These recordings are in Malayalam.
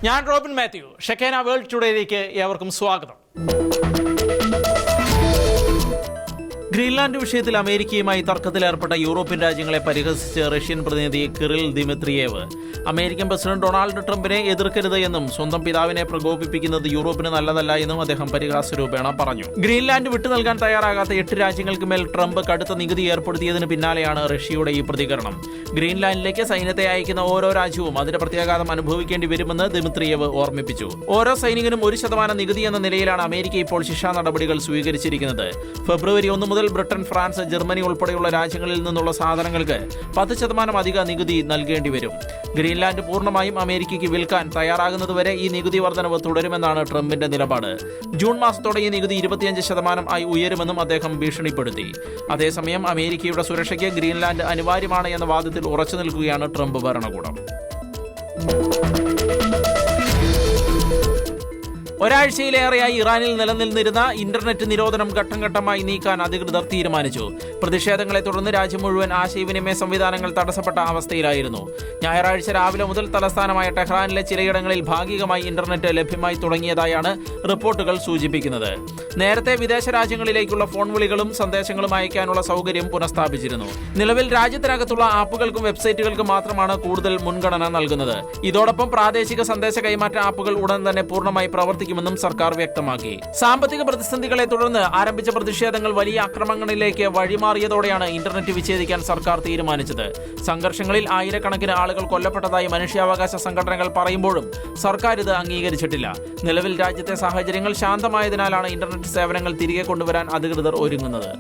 ഞാൻ റോബിൻ മാത്യു. ഷെക്കേന വേൾഡ് ടുഡേയിലേക്ക് ഏവർക്കും സ്വാഗതം. ഗ്രീൻലാൻഡ് വിഷയത്തിൽ അമേരിക്കയുമായി തർക്കത്തിലേർപ്പെട്ട യൂറോപ്യൻ രാജ്യങ്ങളെ പരിഹസിച്ച് റഷ്യൻ പ്രതിനിധി Kirill Dmitriev American president Donald ട്രംപിനെ എതിർക്കരുത് എന്നും സ്വന്തം പിതാവിനെ പ്രകോപിപ്പിക്കുന്നത് യൂറോപ്പിന് നല്ലതല്ല എന്നും അദ്ദേഹം പരിഹാസരൂപേണ പറഞ്ഞു. ഗ്രീൻലാൻഡ് വിട്ടു നൽകാൻ തയ്യാറാകാത്ത 8 രാജ്യങ്ങൾക്ക് മേൽ ട്രംപ് കടുത്ത നികുതി ഏർപ്പെടുത്തിയതിന് പിന്നാലെയാണ് റഷ്യയുടെ ഈ പ്രതികരണം. ഗ്രീൻലാൻഡിലേക്ക് സൈന്യത്തെ അയക്കുന്ന ഓരോ രാജ്യവും അതിന്റെ പ്രത്യാഘാതം അനുഭവിക്കേണ്ടി വരുമെന്ന് ദിമിത്രിയേവ് ഓർമ്മിപ്പിച്ചു. ഓരോ സൈനികനും 1% നികുതി എന്ന നിലയിലാണ് അമേരിക്ക ഇപ്പോൾ ശിക്ഷാ നടപടികൾ സ്വീകരിച്ചിരിക്കുന്നത്. ഫെബ്രുവരി 1 മുതൽ ബ്രിട്ടൻ, ഫ്രാൻസ്, ജർമ്മനി ഉൾപ്പെടെയുള്ള രാജ്യങ്ങളിൽ നിന്നുള്ള സാധനങ്ങൾക്ക് 10% അധിക നികുതി നൽകേണ്ടി വരും. ഗ്രീൻലാൻഡ് പൂർണ്ണമായും അമേരിക്കയ്ക്ക് വിൽക്കാൻ തയ്യാറാകുന്നതുവരെ ഈ നികുതി വർധനവ് തുടരുമെന്നാണ് ട്രംപിന്റെ നിലപാട്. ജൂൺ മാസത്തോടെ ഈ നികുതി 25% ആയി ഉയരുമെന്നും അദ്ദേഹം ഭീഷണിപ്പെടുത്തി. അതേസമയം അമേരിക്കയുടെ സുരക്ഷയ്ക്ക് ഗ്രീൻലാൻഡ് അനിവാര്യമാണ് എന്ന വാദത്തിൽ ഉറച്ചു നിൽക്കുകയാണ് ട്രംപ് ഭരണകൂടം. ഒരാഴ്ചയിലേറെയായി ഇറാനിൽ നിലനിന്നിരുന്ന ഇന്റർനെറ്റ് നിരോധനം ഘട്ടം ഘട്ടമായി നീക്കാൻ അധികൃതർ തീരുമാനിച്ചു. പ്രതിഷേധങ്ങളെ തുടർന്ന് രാജ്യം മുഴുവൻ ആശയവിനിമയ സംവിധാനങ്ങൾ തടസ്സപ്പെട്ട അവസ്ഥയിലായിരുന്നു. ഞായറാഴ്ച രാവിലെ മുതൽ തലസ്ഥാനമായ ടെഹ്റാനിലെ ചിലയിടങ്ങളിൽ ഭാഗികമായി ഇന്റർനെറ്റ് ലഭ്യമായി തുടങ്ങിയതായാണ് റിപ്പോർട്ടുകൾ സൂചിപ്പിക്കുന്നത്. നേരത്തെ വിദേശ രാജ്യങ്ങളിലേക്കുള്ള ഫോൺ വിളികളും സന്ദേശങ്ങളും അയക്കാനുള്ള സൗകര്യം പുനഃസ്ഥാപിച്ചിരുന്നു. നിലവിൽ രാജ്യത്തിനകത്തുള്ള ആപ്പുകൾക്കും വെബ്സൈറ്റുകൾക്കും മാത്രമാണ് കൂടുതൽ മുൻഗണന നൽകുന്നത്. ഇതോടൊപ്പം പ്രാദേശിക സന്ദേശ കൈമാറ്റ ആപ്പുകൾ ഉടൻ തന്നെ പൂർണ്ണമായി പ്രവർത്തിക്കുമെന്നും സർക്കാർ വ്യക്തമാക്കി. സാമ്പത്തിക പ്രതിസന്ധികളെ തുടർന്ന് ആരംഭിച്ച പ്രതിഷേധങ്ങൾ വലിയ ആക്രമണങ്ങളിലേക്ക് വഴിമാറിയതോടെയാണ് ഇന്റർനെറ്റ് വിച്ഛേദിക്കാൻ സർക്കാർ തീരുമാനിച്ചത്. സംഘർഷങ്ങളിൽ ആയിരക്കണക്കിന് ആളുകൾ കൊല്ലപ്പെട്ടതായി മനുഷ്യാവകാശ സംഘടനകൾ പറയുമ്പോഴും സർക്കാർ ഇത് അംഗീകരിച്ചിട്ടില്ല. നിലവിൽ രാജ്യത്തെ സാഹചര്യങ്ങൾ ശാന്തമായതിനാലാണ് ഇന്റർനെറ്റ് സേവനങ്ങൾ തിരികെ കൊണ്ടുവരാൻ അധികൃതർ ഒരുങ്ങുന്നത്.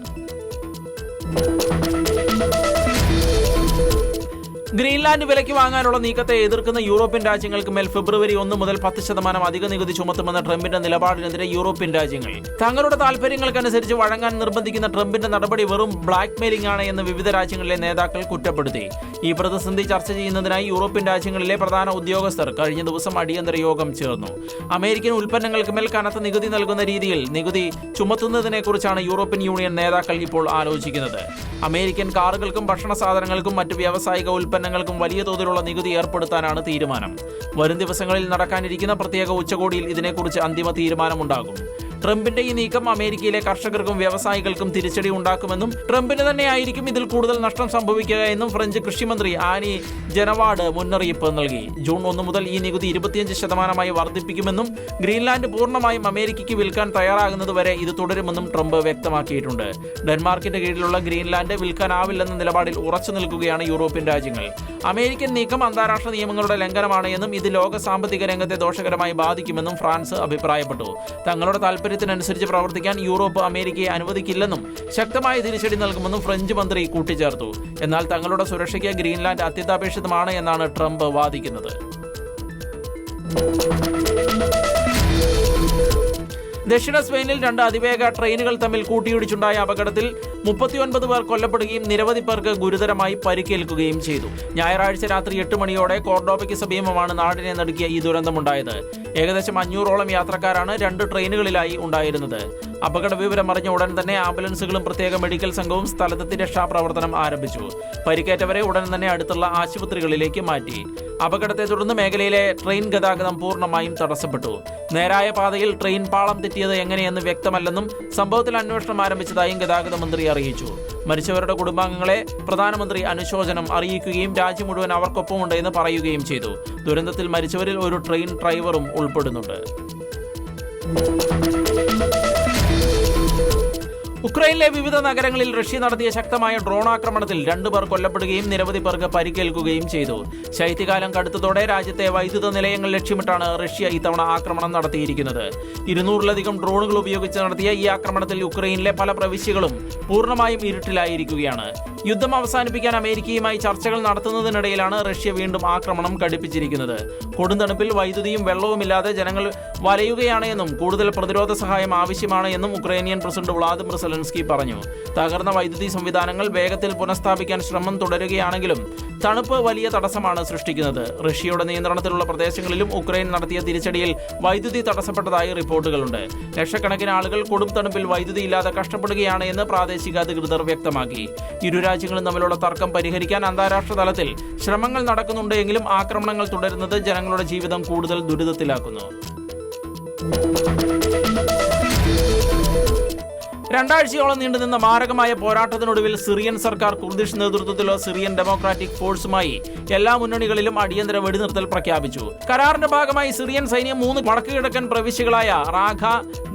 ഗ്രീൻലാൻഡ് വിലയ്ക്ക് വാങ്ങാനുള്ള നീക്കത്തെ എതിർക്കുന്ന യൂറോപ്യൻ രാജ്യങ്ങൾക്ക് മേൽ ഫെബ്രുവരി 1 മുതൽ 10% അധിക നികുതി ചുമത്തുമെന്ന ട്രംപിന്റെ നിലപാടിനെതിരെ യൂറോപ്യൻ രാജ്യങ്ങൾ തങ്ങളുടെ താൽപര്യങ്ങൾക്കനുസരിച്ച് വഴങ്ങാൻ നിർബന്ധിക്കുന്ന ട്രംപിന്റെ നടപടി വെറും ബ്ലാക്ക് മെയിലിംഗ് ആണ് എന്ന് വിവിധ രാജ്യങ്ങളിലെ നേതാക്കൾ കുറ്റപ്പെടുത്തി. ഈ പ്രതിസന്ധി ചർച്ച ചെയ്യുന്നതിനായി യൂറോപ്യൻ രാജ്യങ്ങളിലെ പ്രധാന ഉദ്യോഗസ്ഥർ കഴിഞ്ഞ ദിവസം അടിയന്തര യോഗം ചേർന്നു. അമേരിക്കൻ ഉൽപ്പന്നങ്ങൾക്ക് മേൽ കനത്ത നികുതി നൽകുന്ന രീതിയിൽ നികുതി ചുമത്തുന്നതിനെക്കുറിച്ചാണ് യൂറോപ്യൻ യൂണിയൻ നേതാക്കൾ ഇപ്പോൾ ആലോചിക്കുന്നത്. അമേരിക്കൻ കാറുകൾക്കും ഭക്ഷണ സാധനങ്ങൾക്കും മറ്റ് വ്യാവസായിക ഉൽപ്പന്നങ്ങൾക്കും വലിയ തോതിലുള്ള നികുതി ഏർപ്പെടുത്താനാണ് തീരുമാനം. വരും ദിവസങ്ങളിൽ നടക്കാനിരിക്കുന്ന പ്രത്യേക ഉച്ചകോടിയിൽ ഇതിനെക്കുറിച്ച് അന്തിമ തീരുമാനമുണ്ടാകും. ട്രംപിന്റെ ഈ നീക്കം അമേരിക്കയിലെ കർഷകർക്കും വ്യവസായികൾക്കും തിരിച്ചടി ഉണ്ടാക്കുമെന്നും ട്രംപിന് തന്നെയായിരിക്കും ഇതിൽ കൂടുതൽ നഷ്ടം സംഭവിക്കുക എന്നും ഫ്രഞ്ച് കൃഷിമന്ത്രി ആനി ജനവാഡ് മുന്നറിയിപ്പ് നൽകി. ജൂൺ 1 മുതൽ ഈ നികുതി 25% വർദ്ധിപ്പിക്കുമെന്നും ഗ്രീൻലാൻഡ് പൂർണ്ണമായും അമേരിക്കയ്ക്ക് വിൽക്കാൻ തയ്യാറാകുന്നതുവരെ ഇത് തുടരുമെന്നും ട്രംപ് വ്യക്തമാക്കിയിട്ടുണ്ട്. ഡെൻമാർക്കിന്റെ കീഴിലുള്ള ഗ്രീൻലാൻഡ് വിൽക്കാനാവില്ലെന്ന നിലപാടിൽ ഉറച്ചു നിൽക്കുകയാണ് യൂറോപ്യൻ രാജ്യങ്ങൾ. അമേരിക്കൻ നീക്കം അന്താരാഷ്ട്ര നിയമങ്ങളുടെ ലംഘനമാണ് എന്നും ഇത് ലോക സാമ്പത്തിക രംഗത്തെ ദോഷകരമായി ബാധിക്കുമെന്നും ഫ്രാൻസ് അഭിപ്രായപ്പെട്ടു. തങ്ങളുടെ താൽപര്യത്തിനനുസരിച്ച് പ്രവർത്തിക്കാൻ യൂറോപ്പ് അമേരിക്കയെ അനുവദിക്കില്ലെന്നും ശക്തമായ തിരിച്ചടി നൽകുമെന്നും ഫ്രഞ്ച് മന്ത്രി കൂട്ടിച്ചേർത്തു. എന്നാൽ തങ്ങളുടെ സുരക്ഷയ്ക്ക് ഗ്രീൻലാൻഡ് അത്യന്താപേക്ഷിതമാണ് എന്നാണ് ട്രംപ് വാദിക്കുന്നത്. ദക്ഷിണ സ്പെയിനിൽ 2 അതിവേഗ ട്രെയിനുകൾ തമ്മിൽ കൂട്ടിയിടിച്ചുണ്ടായ അപകടത്തിൽ 39 പേർ കൊല്ലപ്പെടുകയും നിരവധി പേർക്ക് ഗുരുതരമായി പരിക്കേൽക്കുകയും ചെയ്തു. ഞായറാഴ്ച രാത്രി 8 മണിയോടെ കോർഡോബയ്ക്ക് സമീപമാണ് നാടിനെ നടുക്കിയ ഈ ദുരന്തമുണ്ടായത്. ഏകദേശം 500ഓളം യാത്രക്കാരാണ് 2 ട്രെയിനുകളിലായി ഉണ്ടായിരുന്നത്. അപകട വിവരം അറിഞ്ഞ ഉടൻ തന്നെ ആംബുലൻസുകളും പ്രത്യേക മെഡിക്കൽ സംഘവും സ്ഥലത്തെത്തി രക്ഷാപ്രവർത്തനം ആരംഭിച്ചു. പരിക്കേറ്റവരെ ഉടൻ തന്നെ അടുത്തുള്ള ആശുപത്രികളിലേക്ക് മാറ്റി. അപകടത്തെ തുടർന്ന് മേഖലയിലെ ട്രെയിൻ ഗതാഗതം പൂർണ്ണമായും തടസ്സപ്പെട്ടു. നേരായ പാതയിൽ ട്രെയിൻ പാളം തെറ്റിയത് എങ്ങനെയെന്ന് വ്യക്തമല്ലെന്നും സംഭവത്തിൽ അന്വേഷണം ആരംഭിച്ചതായും ഗതാഗത മന്ത്രി അറിയിച്ചു. മരിച്ചവരുടെ കുടുംബാംഗങ്ങളെ പ്രധാനമന്ത്രി അനുശോചനം അറിയിക്കുകയും രാജ്യം മുഴുവൻ അവർക്കൊപ്പമുണ്ട് എന്ന് പറയുകയും ചെയ്തു. ദുരന്തത്തിൽ മരിച്ചവരിൽ ഒരു ട്രെയിൻ ഡ്രൈവറും ഉൾപ്പെടുന്നുണ്ട്. ഉക്രൈനിലെ വിവിധ നഗരങ്ങളിൽ റഷ്യ നടത്തിയ ശക്തമായ ഡ്രോൺ ആക്രമണത്തിൽ 2 പേർ കൊല്ലപ്പെടുകയും നിരവധി പേർക്ക് പരിക്കേൽക്കുകയും ചെയ്തു. ശൈത്യകാലം കടുത്തതോടെ രാജ്യത്തെ വൈദ്യുത നിലയങ്ങൾ ലക്ഷ്യമിട്ടാണ് റഷ്യ ഇത്തവണ ആക്രമണം നടത്തിയിരിക്കുന്നത്. 200-ലധികം ഡ്രോണുകൾ ഉപയോഗിച്ച് നടത്തിയ ഈ ആക്രമണത്തിൽ ഉക്രൈനിലെ പല പ്രവിശ്യകളും പൂർണ്ണമായും ഇരുട്ടിലായിരിക്കുകയാണ്. യുദ്ധം അവസാനിപ്പിക്കാൻ അമേരിക്കയുമായി ചർച്ചകൾ നടത്തുന്നതിനിടയിലാണ് റഷ്യ വീണ്ടും ആക്രമണം കടുപ്പിച്ചിരിക്കുന്നത്. കൊടുന്തണുപ്പിൽ വൈദ്യുതിയും വെള്ളവുമില്ലാതെ ജനങ്ങൾ വലയുകയാണ് എന്നും കൂടുതൽ പ്രതിരോധ സഹായം ആവശ്യമാണ് എന്നും ഉക്രൈനിയൻ പ്രസിഡന്റ് വ്ളാദിമിർ സെലൻസ്കി പറഞ്ഞു. തകർന്ന വൈദ്യുതി സംവിധാനങ്ങൾ വേഗത്തിൽ പുനഃസ്ഥാപിക്കാൻ ശ്രമം തുടരുകയാണെങ്കിലും തണുപ്പ് വലിയ തടസ്സമാണ് സൃഷ്ടിക്കുന്നത്. റഷ്യയുടെ നിയന്ത്രണത്തിലുള്ള പ്രദേശങ്ങളിലും ഉക്രൈൻ നടത്തിയ തിരിച്ചടിയിൽ വൈദ്യുതി തടസ്സപ്പെട്ടതായി റിപ്പോർട്ടുകളുണ്ട്. ലക്ഷക്കണക്കിന് ആളുകൾ കൊടും തണുപ്പിൽ വൈദ്യുതി ഇല്ലാതെ കഷ്ടപ്പെടുകയാണ് എന്ന് പ്രാദേശിക അധികൃതർ വ്യക്തമാക്കി. ഇരു രാജ്യങ്ങളും തമ്മിലുള്ള തർക്കം പരിഹരിക്കാൻ അന്താരാഷ്ട്ര തലത്തിൽ ശ്രമങ്ങൾ നടക്കുന്നുണ്ട് എങ്കിലും ആക്രമണങ്ങൾ തുടരുന്നത് ജനങ്ങളുടെ ജീവിതം കൂടുതൽ ദുരിതത്തിലാക്കുന്നു. 2 ആഴ്ചയോളം നീണ്ടുനിന്ന മാരകമായ പോരാട്ടത്തിനൊടുവിൽ സിറിയൻ സർക്കാർ കുർദിഷ് നേതൃത്വത്തിലുള്ള സിറിയൻ ഡെമോക്രാറ്റിക് ഫോഴ്സുമായി എല്ലാ മുന്നണികളിലും അടിയന്തര വെടിനിർത്തൽ പ്രഖ്യാപിച്ചു. കരാറിന്റെ ഭാഗമായി സിറിയൻ സൈന്യം 3 വടക്കുകിഴക്കൻ പ്രവിശ്യകളായ റാഖ,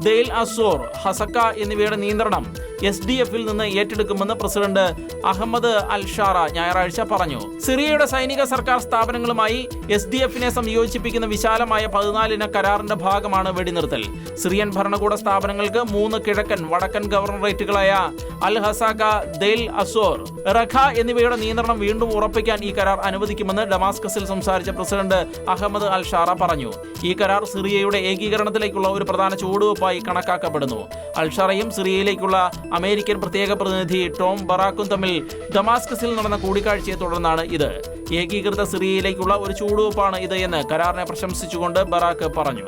ദെയിൽ അസോർ, ഹസക്ക എന്നിവയുടെ നിയന്ത്രണം SDF-ൽ നിന്ന് ഏറ്റെടുക്കുമെന്ന് പ്രസിഡന്റ് അഹമ്മദ് അൽ-ഷാറ ഞായറാഴ്ച പറഞ്ഞു. സിറിയയുടെ സൈനിക സർക്കാർ സ്ഥാപനങ്ങളുമായി SDF-നെ സംയോജിപ്പിക്കുന്ന വിശാലമായ 14-ഇന കരാറിന്റെ ഭാഗമാണ് വെടിനിർത്തൽ. സിറിയൻ ഭരണകൂട സ്ഥാപനങ്ങൾക്ക് 3 കിഴക്കൻ വടക്കൻ ഗവർണറേറ്റുകളായ അൽ ഹസാക്ക, ദെയിൽ അസോർ, റഖ എന്നിവയുടെ നിയന്ത്രണം വീണ്ടും ഉറപ്പിക്കാൻ ഈ കരാർ അനുവദിക്കുമെന്ന് ഡമാസ്കസിൽ സംസാരിച്ച പ്രസിഡന്റ് അഹമ്മദ് അൽ-ഷാറ പറഞ്ഞു. ഈ കരാർ സിറിയയുടെ ഏകീകരണത്തിലേക്കുള്ള ഒരു പ്രധാന ചുവടുവെപ്പായി കണക്കാക്കപ്പെടുന്നു. അൽ-ഷാറയും സിറിയയിലേക്കുള്ള അമേരിക്കൻ പ്രത്യേക പ്രതിനിധി ടോം ബറാക്കും തമ്മിൽ ഡമാസ്കസിൽ നടന്ന കൂടിക്കാഴ്ചയെ തുടർന്നാണ് ഇത്. ഏകീകൃത സിറിയയിലേക്കുള്ള ഒരു ചുവടുവെപ്പാണ് ഇത് എന്ന് കരാറിനെ പ്രശംസിച്ചുകൊണ്ട് ബറാക്ക് പറഞ്ഞു.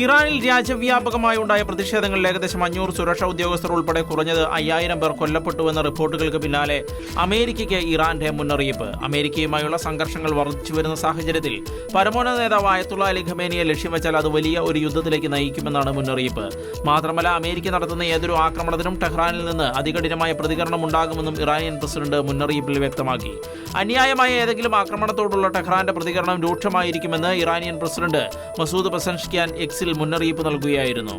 ഇറാനിൽ രാജ്യവ്യാപകമായി ഉണ്ടായ പ്രതിഷേധങ്ങളിൽ ഏകദേശം 500 സുരക്ഷാ ഉദ്യോഗസ്ഥർ ഉൾപ്പെടെ കുറഞ്ഞത് 5000 പേർ കൊല്ലപ്പെട്ടുവെന്ന റിപ്പോർട്ടുകൾക്ക് പിന്നാലെ അമേരിക്കയ്ക്ക് ഇറാന്റെ മുന്നറിയിപ്പ്. അമേരിക്കയുമായുള്ള സംഘർഷങ്ങൾ വർദ്ധിച്ചുവരുന്ന സാഹചര്യത്തിൽ പരമോന്നത നേതാവ് അയത്തുള്ള അലി ഖമേനിയെ ലക്ഷ്യം വെച്ചാൽ അത് വലിയ ഒരു യുദ്ധത്തിലേക്ക് നയിക്കുമെന്നാണ് മുന്നറിയിപ്പ്. മാത്രമല്ല, അമേരിക്ക നടത്തുന്ന ഏതൊരു ആക്രമണത്തിനും ടെഹ്റാനിൽ നിന്ന് അതികഠിനമായ പ്രതികരണം ഉണ്ടാകുമെന്നും ഇറാനിയൻ പ്രസിഡന്റ് മുന്നറിയിപ്പിൽ വ്യക്തമാക്കി. അന്യായമായ ഏതെങ്കിലും ആക്രമണത്തോടുള്ള ടെഹ്റാന്റെ പ്രതികരണം രൂക്ഷമായിരിക്കുമെന്ന് ഇറാനിയൻ പ്രസിഡന്റ് മസൂദ് പെസൻഷ്കിയാൻ എക്സിൽ മുന്നറിയിപ്പ് നൽകുകയായിരുന്നു.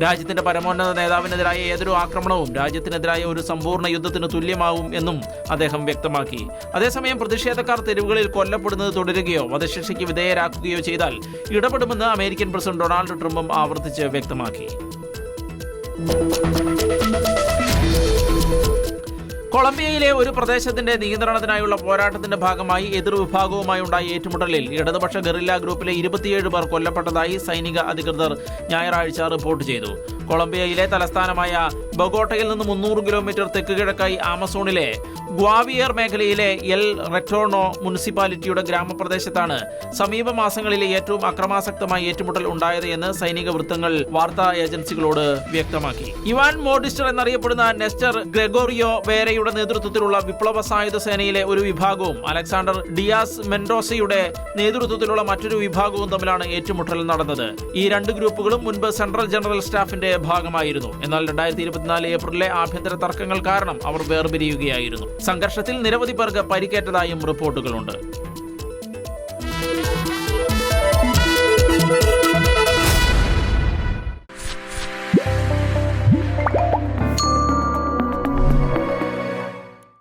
രാജ്യത്തിന്റെ പരമോന്നത നേതാവിനെതിരായ ഏതൊരു ആക്രമണവും രാജ്യത്തിനെതിരായ ഒരു സമ്പൂർണ്ണ യുദ്ധത്തിന് തുല്യമാവും എന്നും അദ്ദേഹം വ്യക്തമാക്കി. അതേസമയം പ്രതിഷേധക്കാർ തെരുവുകളിൽ കൊല്ലപ്പെടുന്നത് തുടരുകയോ വധശിക്ഷയ്ക്ക് വിധേയരാക്കുകയോ ചെയ്താൽ ഇടപെടുമെന്ന് അമേരിക്കൻ പ്രസിഡന്റ് ഡൊണാൾഡ് ട്രംപും ആവർത്തിച്ച് വ്യക്തമാക്കി. കൊളംബിയയിലെ ഒരു പ്രദേശത്തിന്റെ നിയന്ത്രണത്തിനായുള്ള പോരാട്ടത്തിന്റെ ഭാഗമായി എതിർവിഭാഗവുമായി ഉണ്ടായ ഏറ്റുമുട്ടലിൽ ഇടതുപക്ഷ ഗറില്ല ഗ്രൂപ്പിലെ 27 പേർ കൊല്ലപ്പെട്ടതായി സൈനിക അധികൃതർ ഞായറാഴ്ച റിപ്പോർട്ട് ചെയ്തു. കൊളംബിയയിലെ തലസ്ഥാനമായ ബൊഗോട്ടയിൽ നിന്ന് 300 കിലോമീറ്റർ തെക്ക് കിഴക്കായി ആമസോണിലെ ഗ്വാവിയർ മേഖലയിലെ എൽ റെറ്റോർണോ മുനിസിപ്പാലിറ്റിയുടെ ഗ്രാമപ്രദേശത്താണ് സമീപ മാസങ്ങളിലെ ഏറ്റവും അക്രമാസക്തമായ ഏറ്റുമുട്ടൽ ഉണ്ടായത് എന്ന് സൈനിക വൃത്തങ്ങൾ വാർത്താ ഏജൻസികളോട് വ്യക്തമാക്കി. ഇവാൻ മോഡിസ്റ്റർ എന്നറിയപ്പെടുന്ന നെസ്റ്റർ ഗ്രെഗോറിയോ വേരയുടെ നേതൃത്വത്തിലുള്ള വിപ്ലവ സായുധ സേനയിലെ ഒരു വിഭാഗവും അലക്സാണ്ടർ ഡിയാസ് മെൻഡോസയുടെ നേതൃത്വത്തിലുള്ള മറ്റൊരു വിഭാഗവും തമ്മിലാണ് ഏറ്റുമുട്ടൽ നടന്നത്. ഈ 2 ഗ്രൂപ്പുകളും മുൻപ് സെൻട്രൽ ജനറൽ സ്റ്റാഫിന്റെ ഭാഗമായിരുന്നു. എന്നാൽ 2024 ഏപ്രിലിലെ ആഭ്യന്തര തർക്കങ്ങൾ കാരണം അവർ വേർപിരിയുകയായിരുന്നു. സംഘർഷത്തിൽ നിരവധി പേർക്ക് പരിക്കേറ്റതായും റിപ്പോർട്ടുകളുണ്ട്.